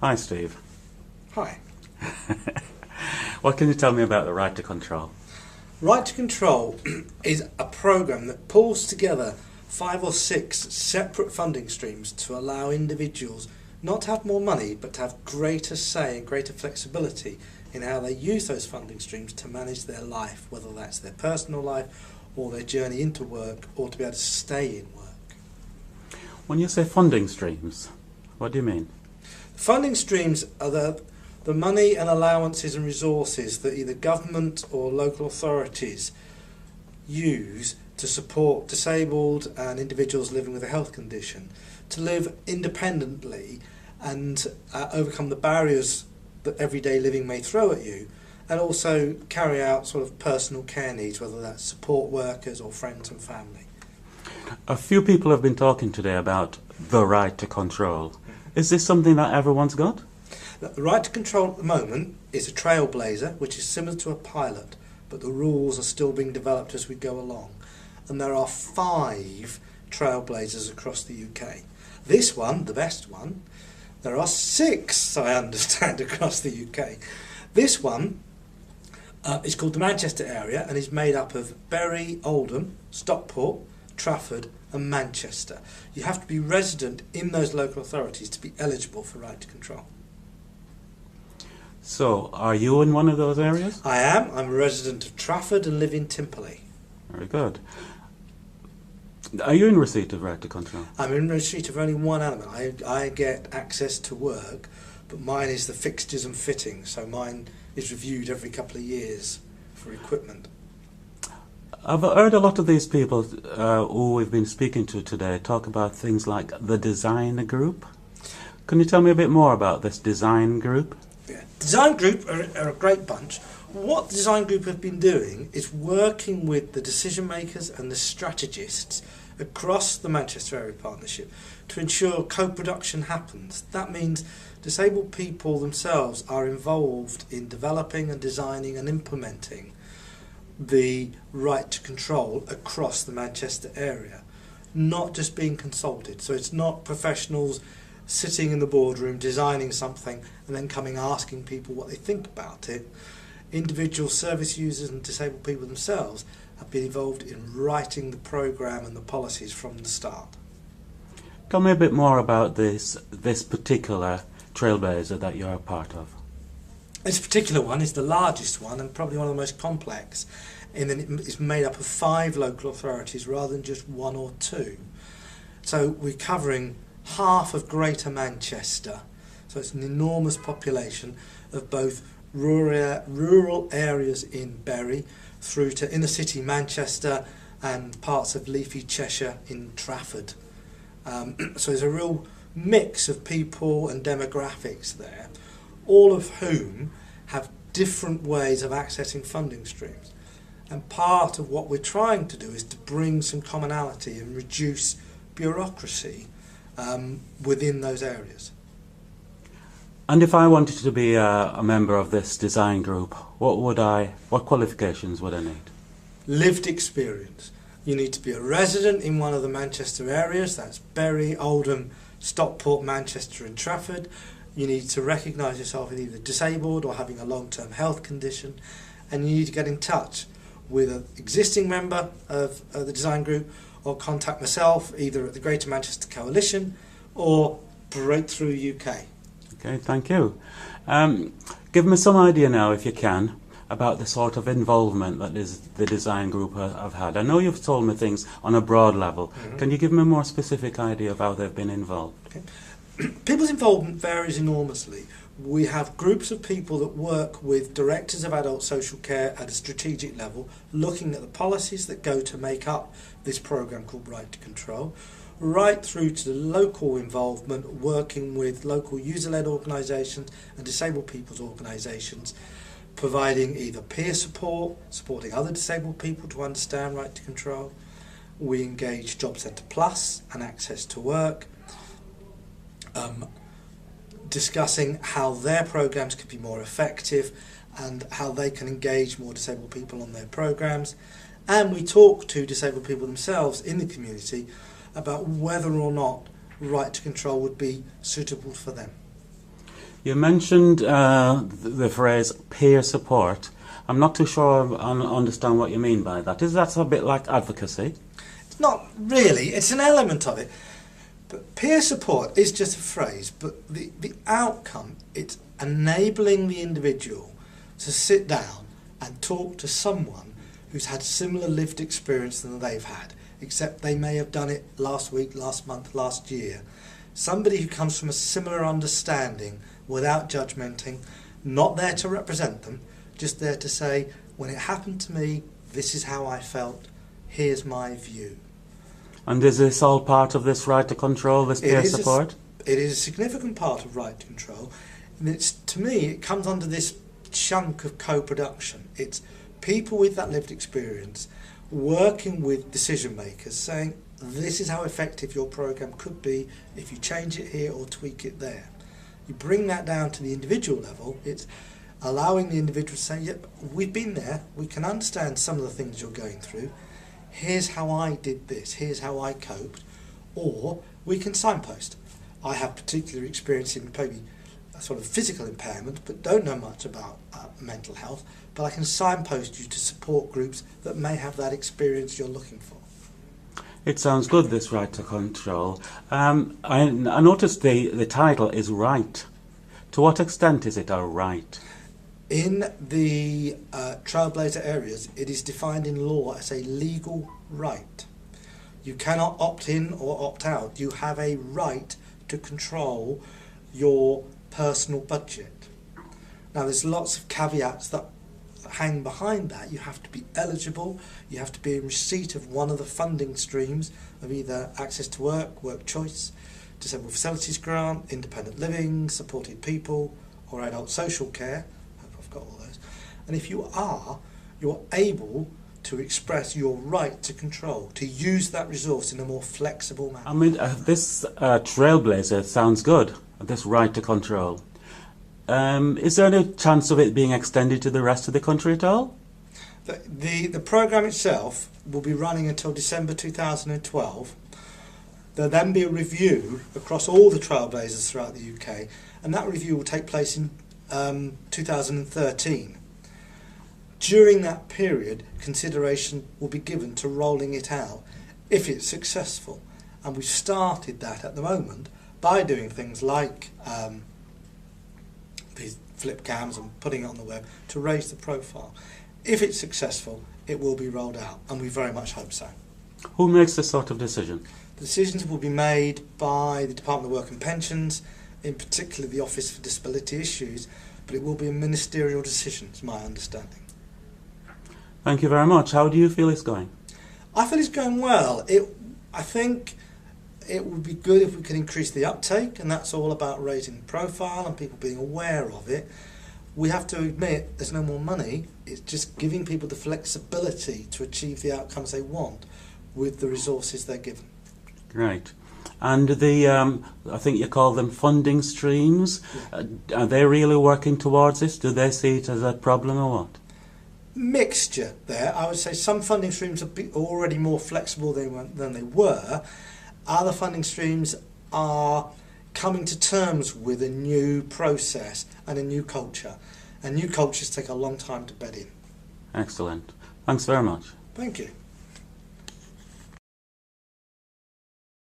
Hi, Steve. Hi. What can you tell me about the right to control? Right to Control is a programme that pulls together 5 or 6 separate funding streams to allow individuals not to have more money but to have greater say and greater flexibility in how they use those funding streams to manage their life, whether that's their personal life or their journey into work or to be able to stay in work. When you say funding streams, what do you mean? Funding streams are the money and allowances and resources that either government or local authorities use to support disabled and individuals living with a health condition to live independently and overcome the barriers that everyday living may throw at you, and also carry out sort of personal care needs, whether that's support workers or friends and family. A few people have been talking today about the right to control. Is this something that everyone's got? The right to control at the moment is a Trailblazer, which is similar to a pilot, but the rules are still being developed as we go along. And there are 5 Trailblazers across the UK. This one, the best one, there are 6, I understand, across the UK. This one is called the Manchester area and is made up of Bury, Oldham, Stockport, Trafford and Manchester. You have to be resident in those local authorities to be eligible for right to control. So, are you in one of those areas? I am. I'm a resident of Trafford and live in Timperley. Very good. Are you in receipt of right to control? I'm in receipt of only one element. I get access to work, but mine is the fixtures and fittings, so mine is reviewed every couple of years for equipment. I've heard a lot of these people who we've been speaking to today talk about things like the design group. Can you tell me a bit more about this design group? Yeah. Design group are a great bunch. What the design group have been doing is working with the decision makers and the strategists across the Manchester Area Partnership to ensure co-production happens. That means disabled people themselves are involved in developing and designing and implementing the right to control across the Manchester area, not just being consulted. So it's not professionals sitting in the boardroom designing something and then coming asking people what they think about it. Individual service users and disabled people themselves have been involved in writing the programme and the policies from the start. Tell me a bit more about this particular Trailblazer that you're a part of. This particular one is the largest one and probably one of the most complex, in that it's made up of 5 local authorities rather than just 1 or 2. So we're covering half of Greater Manchester, so it's an enormous population of both rural areas in Bury through to inner city Manchester and parts of leafy Cheshire in Trafford. So there's a real mix of people and demographics there, all of whom have different ways of accessing funding streams. And part of what we're trying to do is to bring some commonality and reduce bureaucracy within those areas. And if I wanted to be a member of this design group, what qualifications would I need? Lived experience. You need to be a resident in one of the Manchester areas, that's Bury, Oldham, Stockport, Manchester and Trafford. You need to recognise yourself as either disabled or having a long-term health condition, and you need to get in touch with an existing member of the design group or contact myself either at the Greater Manchester Coalition or Breakthrough UK. Okay, thank you. Give me some idea now, if you can, about the sort of involvement that the design group have had. I know you've told me things on a broad level. Mm-hmm. Can you give me a more specific idea of how they've been involved? Okay. People's involvement varies enormously. We have groups of people that work with directors of adult social care at a strategic level, looking at the policies that go to make up this programme called Right to Control, right through to the local involvement, working with local user-led organisations and disabled people's organisations, providing either peer support, supporting other disabled people to understand Right to Control. We engage Job Centre Plus and Access to Work, discussing how their programmes could be more effective and how they can engage more disabled people on their programmes. And we talk to disabled people themselves in the community about whether or not Right to Control would be suitable for them. You mentioned the phrase peer support. I'm not too sure I understand what you mean by that. Is that a bit like advocacy? It's not really. It's an element of it. But peer support is just a phrase, but the outcome, it's enabling the individual to sit down and talk to someone who's had similar lived experience than they've had, except they may have done it last week, last month, last year. Somebody who comes from a similar understanding without judgmenting, not there to represent them, just there to say, when it happened to me, this is how I felt, here's my view. And is this all part of this right to control, this peer support? It is a significant part of right to control. And it's, to me, it comes under this chunk of co-production. It's people with that lived experience working with decision makers saying, this is how effective your program could be if you change it here or tweak it there. You bring that down to the individual level, it's allowing the individual to say, yep, we've been there, we can understand some of the things you're going through, here's how I did this, here's how I coped, or we can signpost. I have particular experience in maybe a sort of physical impairment, but don't know much about mental health, but I can signpost you to support groups that may have that experience you're looking for. It sounds good, this right to control. I noticed the title is right. To what extent is it a right? In the Trailblazer Areas, it is defined in law as a legal right. You cannot opt in or opt out. You have a right to control your personal budget. Now, there's lots of caveats that hang behind that. You have to be eligible, you have to be in receipt of one of the funding streams of either access to work, work choice, disabled facilities grant, independent living, supported people, or adult social care. I hope I've got all those. And if you are, you're able to express your right to control, to use that resource in a more flexible manner. I mean, this Trailblazer sounds good, this right to control. Is there any chance of it being extended to the rest of the country at all? The programme itself will be running until December 2012. There'll then be a review across all the Trailblazers throughout the UK, and that review will take place in 2013. During that period, consideration will be given to rolling it out if it's successful. And we've started that at the moment by doing things like these flip cams and putting it on the web to raise the profile. If it's successful, it will be rolled out, and we very much hope so. Who makes this sort of decision? The decisions will be made by the Department of Work and Pensions, in particular the Office for Disability Issues, but it will be a ministerial decision, is my understanding. Thank you very much. How do you feel it's going? I feel it's going well. I think it would be good if we could increase the uptake, and that's all about raising the profile and people being aware of it. We have to admit there's no more money. It's just giving people the flexibility to achieve the outcomes they want with the resources they're given. Right. And the, I think you call them funding streams, are they really working towards this? Do they see it as a problem or what? Mixture there. I would say some funding streams are already more flexible than they were. Other funding streams are coming to terms with a new process and a new culture. And new cultures take a long time to bed in. Excellent. Thanks very much. Thank you.